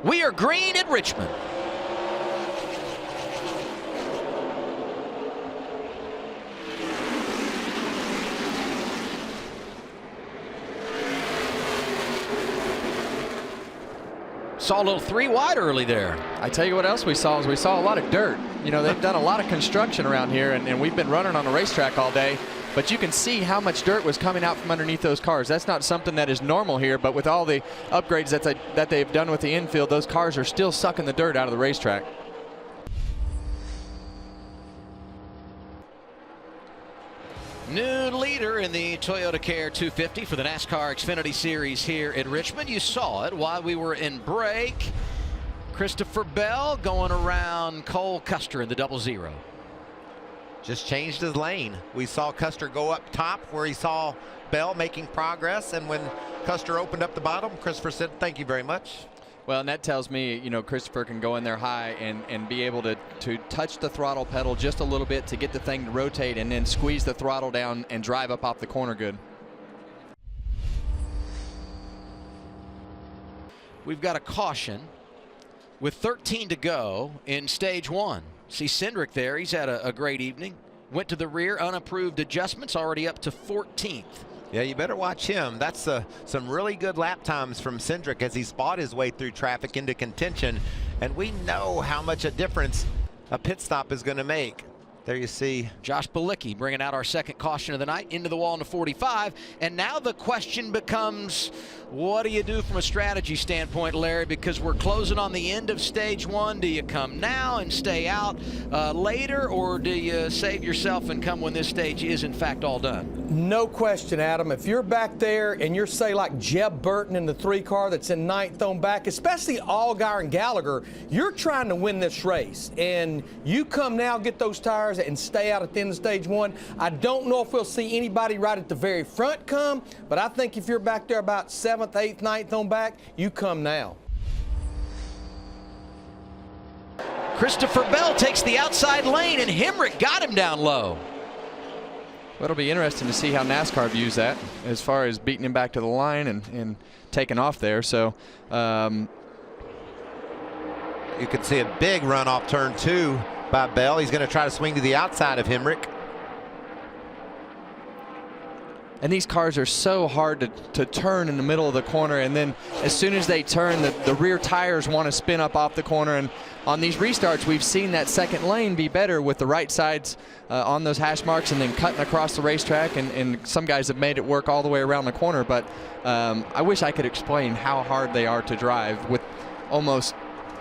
We are green at Richmond. Saw a little 3 wide early there. I tell you what else we saw is we saw a lot of dirt. You know, they've done a lot of construction around here, and we've been running on the racetrack all day. But you can see how much dirt was coming out from underneath those cars. That's not something that is normal here, but with all the upgrades that they've done with the infield, those cars are still sucking the dirt out of the racetrack. New leader in the Toyota Care 250 for the NASCAR Xfinity Series here at Richmond. You saw it while we were in break. Christopher Bell going around Cole Custer in the 00. Just changed his lane. We saw Custer go up top where he saw Bell making progress, and when Custer opened up the bottom, Christopher said, "Thank you very much." Well, and that tells me, you know, Christopher can go in there high and be able to touch the throttle pedal just a little bit to get the thing to rotate and then squeeze the throttle down and drive up off the corner good. We've got a caution with 13 to go in stage 1. See Cindric there. He's had a great evening. Went to the rear, unapproved adjustments, already up to 14th. Yeah, you better watch him. That's some really good lap times from Cindric as he's fought his way through traffic into contention. And we know how much a difference a pit stop is going to make. There you see Josh Bilicki bringing out our second caution of the night into the wall into 45. And now the question becomes, what do you do from a strategy standpoint, Larry? Because we're closing on the end of stage 1. Do you come now and stay out later, or do you save yourself and come when this stage is in fact all done? No question, Adam. If you're back there and you're, say, like Jeb Burton in the 3 car that's in 9th on back, especially Allgaier and Gallagher, you're trying to win this race. And you come now, get those tires, and stay out at the end of stage 1. I don't know if we'll see anybody right at the very front come, but I think if you're back there about 7th, 8th, 9th on back, you come now. Christopher Bell takes the outside lane, and Hemrick got him down low. Well, it'll be interesting to see how NASCAR views that as far as beating him back to the line and taking off there. So you can see a big run off turn 2 by Bell. He's going to try to swing to the outside of Hemrick. And these cars are so hard to turn in the middle of the corner, and then as soon as they turn, the rear tires want to spin up off the corner. And on these restarts, we've seen that second lane be better with the right sides on those hash marks and then cutting across the racetrack, and some guys have made it work all the way around the corner. But I wish I could explain how hard they are to drive with almost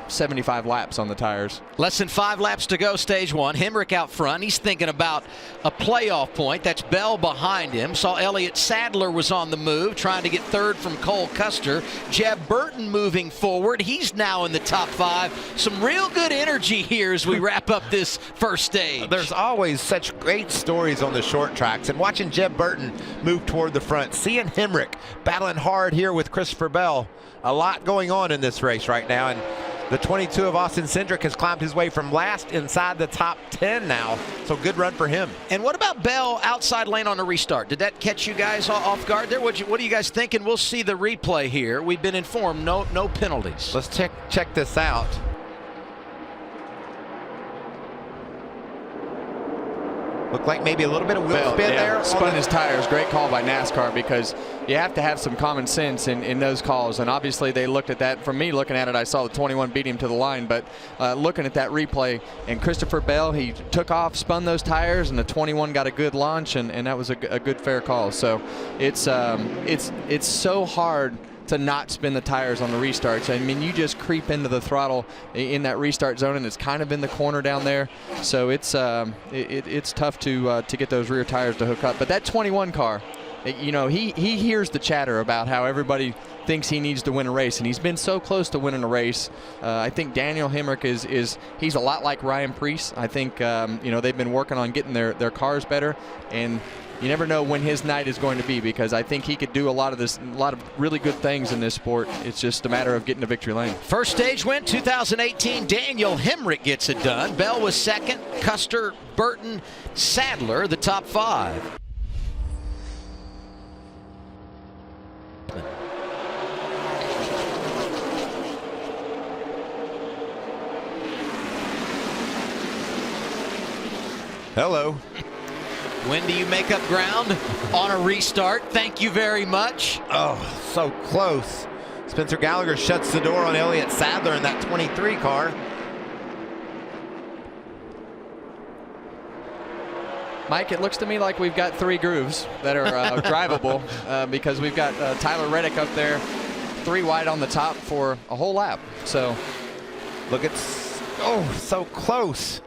75 laps on the tires. Less than 5 laps to go, stage 1. Hemrick out front. He's thinking about a playoff point. That's Bell behind him. Saw Elliott Sadler was on the move, trying to get 3rd from Cole Custer. Jeb Burton moving forward. He's now in the top 5. Some real good energy here as we wrap up this first stage. There's always such great stories on the short tracks, and watching Jeb Burton move toward the front, seeing Hemrick battling hard here with Christopher Bell. A lot going on in this race right now, and the 22 of Austin Cindric has climbed his way from last inside the top 10 now. So good run for him. And what about Bell outside lane on the restart? Did that catch you guys off guard there? What are you guys thinking? We'll see the replay here. We've been informed no penalties. Let's check this out. Looked like maybe a little bit of wheel spin there. Spun his tires. Great call by NASCAR, because you have to have some common sense in those calls. And obviously they looked at that. From me looking at it, I saw the 21 beat him to the line. But looking at that replay, and Christopher Bell, he took off, spun those tires, and the 21 got a good launch, and that was a good fair call. So it's so hard to not spin the tires on the restarts. I mean, you just creep into the throttle in that restart zone, and it's kind of in the corner down there. So it's tough to get those rear tires to hook up. But that 21 car, you know, he hears the chatter about how everybody thinks he needs to win a race, and he's been so close to winning a race. I think Daniel Hemrick he's a lot like Ryan Preece. I think you know, they've been working on getting their cars better, and you never know when his night is going to be, because I think he could do a lot of really good things in this sport. It's just a matter of getting to victory lane. First stage win 2018. Daniel Hemrick gets it done. Bell was second. Custer, Burton, Sadler, the top 5. Hello. When do you make up ground on a restart? Thank you very much. Oh, so close. Spencer Gallagher shuts the door on Elliott Sadler in that 23 car. Mike, it looks to me like we've got 3 grooves that are drivable because we've got Tyler Reddick up there, 3 wide on the top for a whole lap. So look at, oh, so close.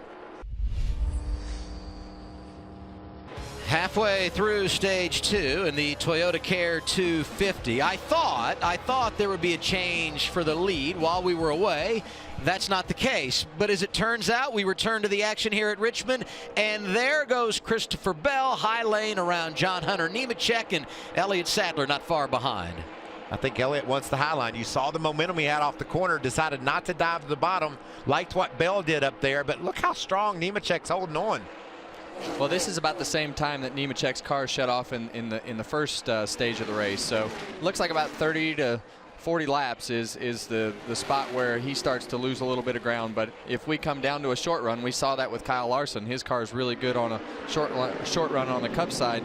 Halfway through stage 2 in the Toyota Care 250. I thought there would be a change for the lead while we were away. That's not the case. But as it turns out, we return to the action here at Richmond, and there goes Christopher Bell, high lane around John Hunter Nemechek, and Elliott Sadler not far behind. I think Elliott wants the high line. You saw the momentum he had off the corner, decided not to dive to the bottom, liked what Bell did up there, but look how strong Nemechek's holding on. Well, this is about the same time that Nemechek's car shut off in the first stage of the race. So looks like about 30 to 40 laps is the spot where he starts to lose a little bit of ground. But if we come down to a short run, we saw that with Kyle Larson. His car is really good on a short run on the Cup side.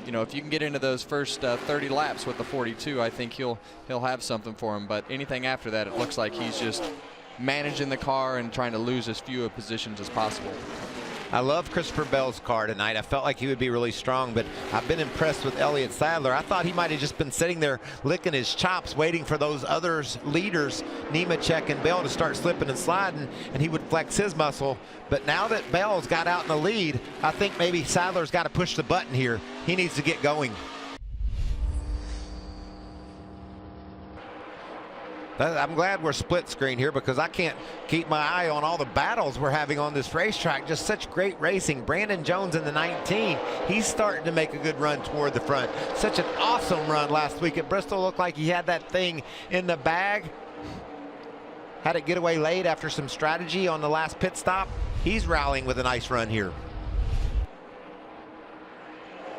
You know, if you can get into those first 30 laps with the 42, I think he'll have something for him. But anything after that, it looks like he's just managing the car and trying to lose as few positions as possible. I love Christopher Bell's car tonight. I felt like he would be really strong, but I've been impressed with Elliott Sadler. I thought he might have just been sitting there licking his chops, waiting for those others leaders, Nemechek and Bell, to start slipping and sliding, and he would flex his muscle. But now that Bell's got out in the lead, I think maybe Sadler's got to push the button here. He needs to get going. I'm glad we're split screen here because I can't keep my eye on all the battles we're having on this racetrack. Just such great racing. Brandon Jones in the 19. He's starting to make a good run toward the front. Such an awesome run last week at Bristol. Looked like he had that thing in the bag. Had it get away late after some strategy on the last pit stop. He's rallying with a nice run here.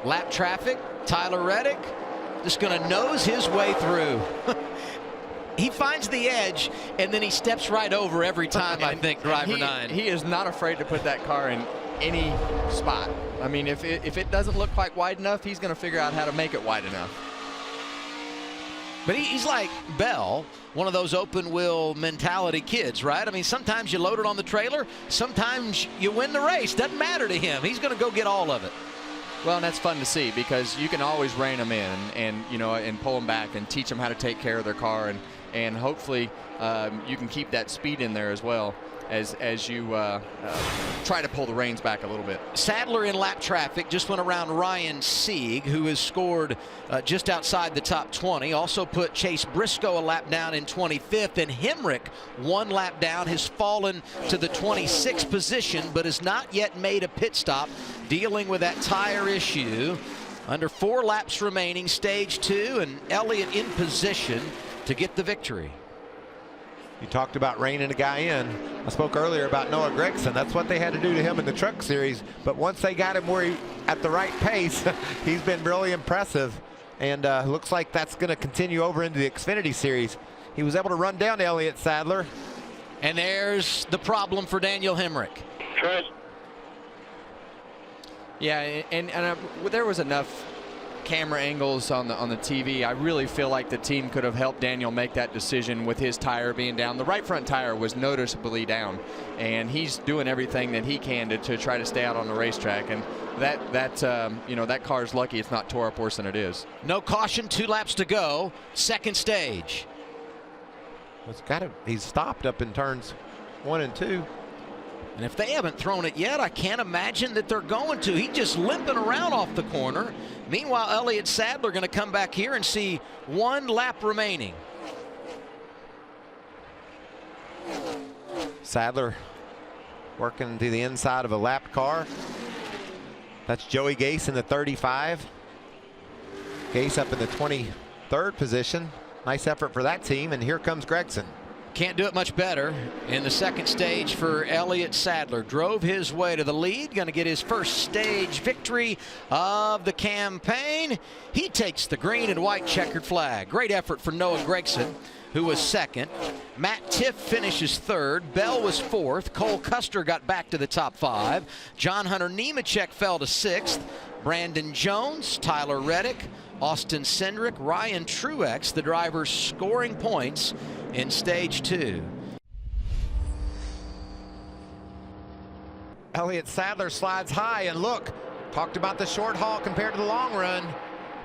Lap traffic, Tyler Reddick just going to nose his way through. He finds the edge, and then he steps right over every time, I think, driver 9. He is not afraid to put that car in any spot. I mean, if it doesn't look quite wide enough, he's going to figure out how to make it wide enough. But he's like Bell, one of those open-wheel mentality kids, right? I mean, sometimes you load it on the trailer. Sometimes you win the race. Doesn't matter to him. He's going to go get all of it. Well, and that's fun to see because you can always rein them in and you know, and pull them back and teach them how to take care of their car, and hopefully you can keep that speed in there as well as you try to pull the reins back a little bit. Sadler in lap traffic just went around Ryan Sieg, who has scored just outside the top 20. Also put Chase Briscoe a lap down in 25th, and Hemrick 1 lap down, has fallen to the 26th position, but has not yet made a pit stop, dealing with that tire issue. Under 4 laps remaining, stage 2, and Elliott in position to get the victory. You talked about reining a guy in. I spoke earlier about Noah Gragson. That's what they had to do to him in the Truck Series. But once they got him where at the right pace, he's been really impressive. And looks like that's going to continue over into the Xfinity Series. He was able to run down Elliott Sadler. And there's the problem for Daniel Hemrick. Yeah, and there was enough camera angles on the TV. I really feel like the team could have helped Daniel make that decision with his tire being down. The right front tire was noticeably down, and he's doing everything that he can to try to stay out on the racetrack. And you know, that car's lucky it's not tore up worse than it is. No caution, 2 laps to go. Second stage. He's stopped up in turns 1 and 2. And if they haven't thrown it yet, I can't imagine that they're going to. He's just limping around off the corner. Meanwhile, Elliott Sadler going to come back here and see 1 lap remaining. Sadler working to the inside of a lapped car. That's Joey Gase in the 35. Gase up in the 23rd position. Nice effort for that team, and here comes Gragson. Can't do it much better in the second stage for Elliott Sadler. Drove his way to the lead, going to get his first stage victory of the campaign. He takes the green and white checkered flag. Great effort for Noah Gragson, who was second. Matt Tiff finishes third. Bell was fourth. Cole Custer got back to the top 5. John Hunter Nemechek fell to 6th. Brandon Jones, Tyler Reddick, Austin Cindric, Ryan Truex, the drivers scoring points in stage 2. Elliott Sadler slides high, and look, talked about the short haul compared to the long run.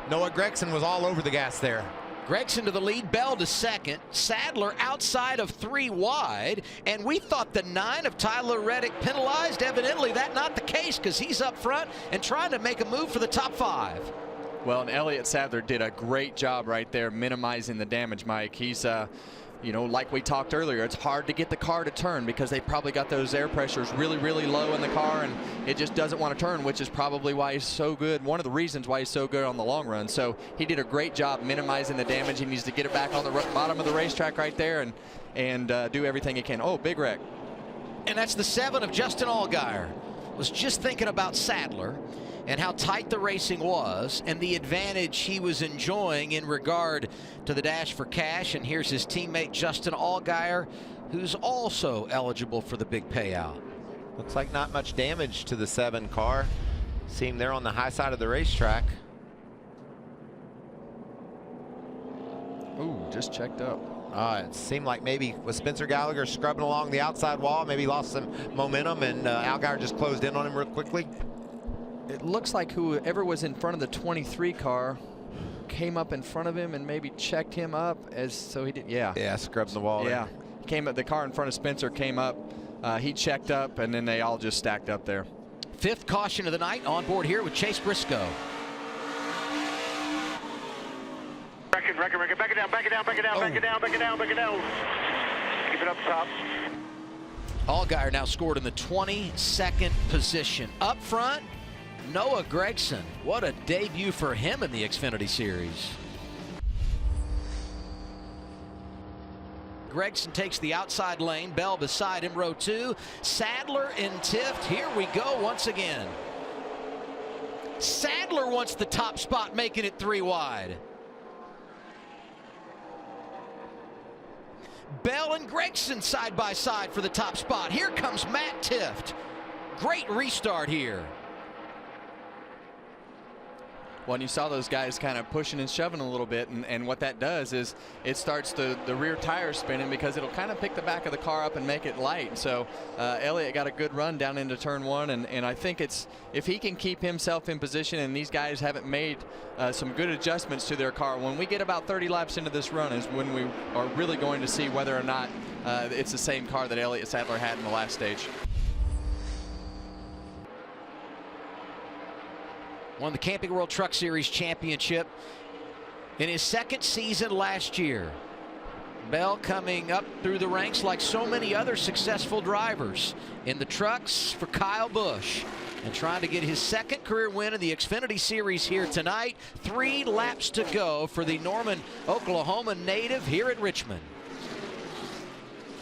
Noah Gragson was all over the gas there. Gragson to the lead, Bell to second, Sadler outside of 3 wide, and we thought the 9 of Tyler Reddick penalized. Evidently that not the case, because he's up front and trying to make a move for the top 5. Well, and Elliott Sadler did a great job right there minimizing the damage, Mike. He's you know, like we talked earlier, it's hard to get the car to turn because they probably got those air pressures really, really low in the car, and it just doesn't want to turn, which is probably why he's so good. One of the reasons why he's so good on the long run. So he did a great job minimizing the damage. He needs to get it back on the bottom of the racetrack right there and do everything he can. Oh, big wreck. And that's the 7 of Justin Allgaier. Was just thinking about Sadler and how tight the racing was and the advantage he was enjoying in regard to the Dash for Cash. And here's his teammate Justin Allgaier, who's also eligible for the big payout. Looks like not much damage to the 7 car. See him there on the high side of the racetrack. Ooh, just checked up. It seemed like maybe with Spencer Gallagher scrubbing along the outside wall, maybe lost some momentum, and Allgaier just closed in on him real quickly. It looks like whoever was in front of the 23 car came up in front of him and maybe checked him up so he did. Yeah, scrubbing the wall. Yeah, came up. The car in front of Spencer came up. He checked up, and then they all just stacked up there. 5th caution of the night on board here with Chase Briscoe. Record, back it down, back it down, back it down, back it down, back it down, back it down. Keep it up top. Allgaier now scored in the 22nd position. Up front, Noah Gragson. What a debut for him in the Xfinity Series. Gragson takes the outside lane. Bell beside him, row 2. Sadler and Tift. Here we go once again. Sadler wants the top spot, making it 3 wide. Bell and Gragson side by side for the top spot. Here comes Matt Tift. Great restart here. Well, and you saw those guys kind of pushing and shoving a little bit, and what that does is it starts the rear tire spinning because it'll kind of pick the back of the car up and make it light. So Elliott got a good run down into turn 1, and I think it's if he can keep himself in position, and these guys haven't made some good adjustments to their car, when we get about 30 laps into this run is when we are really going to see whether or not it's the same car that Elliott Sadler had in the last stage. Won the Camping World Truck Series championship in his 2nd season last year. Bell coming up through the ranks like so many other successful drivers in the trucks for Kyle Busch, and trying to get his 2nd career win in the Xfinity Series here tonight. 3 laps to go for the Norman, Oklahoma native here at Richmond.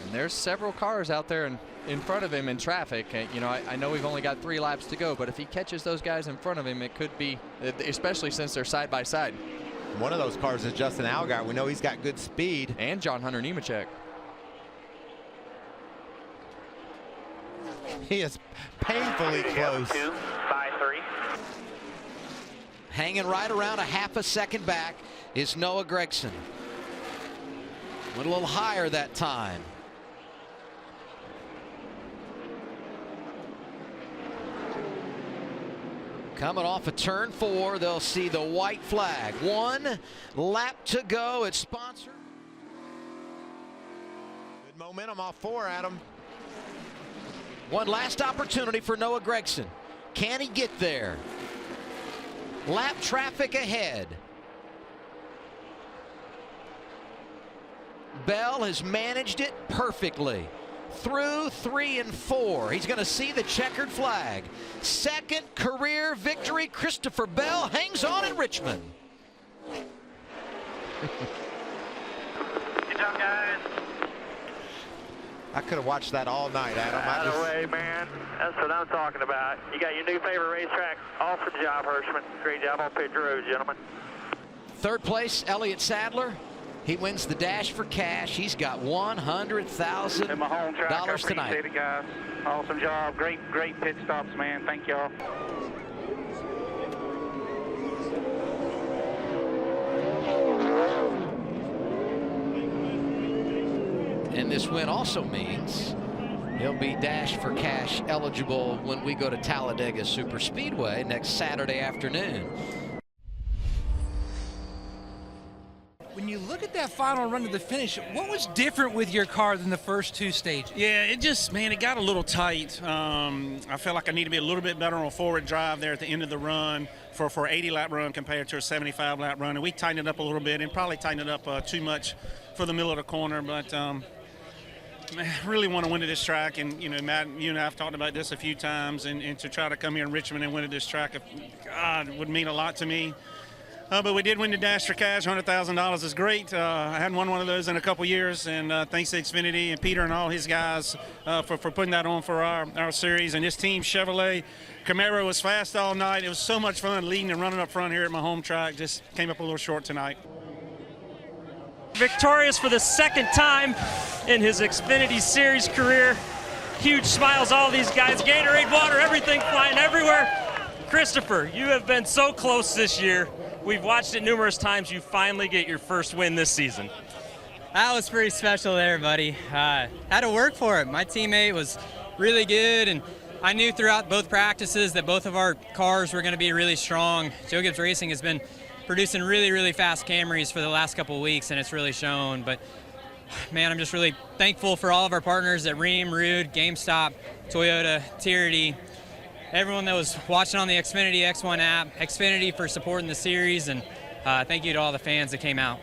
And there's several cars out there in front of him in traffic. You know, I know we've only got 3 laps to go, but if he catches those guys in front of him, it could be, especially since they're side by side. One of those cars is Justin Allgaier. We know he's got good speed. And John Hunter Nemechek. He is painfully close. 2 by 3. Hanging right around a half a second back is Noah Gragson. Went a little higher that time. Coming off of turn 4, they'll see the white flag. 1 lap to go. It's sponsored. Good momentum off 4, Adam. One last opportunity for Noah Gragson. Can he get there? Lap traffic ahead. Bell has managed it perfectly. Through 3 and 4. He's going to see the checkered flag. 2nd career victory. Christopher Bell hangs on in Richmond. Good job, guys. I could have watched that all night, Adam. Out of the way, man. That's what I'm talking about. You got your new favorite racetrack all for the job, Hirschman. Great job on pit road, gentlemen. 3rd place, Elliott Sadler. He wins the Dash for Cash. He's got $100,000 In my home track, I appreciate tonight. it, guys. Awesome job. Great pit stops, man. Thank y'all. And this win also means he'll be Dash for Cash eligible when we go to Talladega Superspeedway next Saturday afternoon. When you look at that final run to the finish, what was different with your car than the first two stages? Yeah, it just, man, it got a little tight. I felt like I need to be a little bit better on forward drive there at the end of the run for an 80-lap run compared to a 75-lap run. And we tightened it up a little bit and probably tightened it up too much for the middle of the corner. But, man, I really want to win at this track. And, you know, Matt, you and I have talked about this a few times. And to try to come here in Richmond and win at this track, God, would mean a lot to me. But we did win the Dash for Cash. $100,000 is great. I hadn't won one of those in a couple years, and thanks to Xfinity and Peter and all his guys for putting that on for our series. And this team, Chevrolet Camaro, was fast all night. It was so much fun leading and running up front here at my home track. Just came up a little short tonight. Victorious for the second time in his Xfinity Series career. Huge smiles, all these guys. Gatorade, water, everything flying everywhere. Christopher, you have been so close this year. We've watched it numerous times. You finally get your first win this season. That was pretty special there, buddy. Had to work for it. My teammate was really good, and I knew throughout both practices that both of our cars were going to be really strong. Joe Gibbs Racing has been producing really, really fast Camrys for the last couple of weeks, and it's really shown. But, man, I'm just really thankful for all of our partners at Rheem, Rude, GameStop, Toyota, Tierney, everyone that was watching on the Xfinity X1 app, Xfinity for supporting the series, and thank you to all the fans that came out.